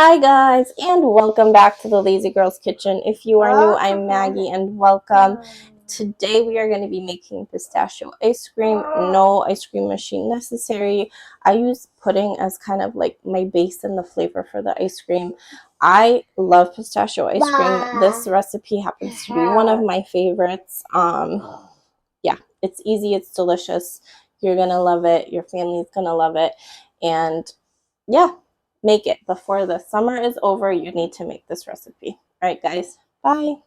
Hi guys, and welcome back to the Lazy Girls Kitchen. If you are new, I'm Maggie, and welcome. Today we are going to be making pistachio ice cream. No ice cream machine necessary. I use pudding as kind of like my base and the flavor for the ice cream. I love pistachio ice cream. This recipe happens to be one of my favorites. Yeah, it's easy, it's delicious. You're going to love it. Your family's going to love it. And yeah, make it before the summer is over. You need to make this recipe. All right, guys. Bye.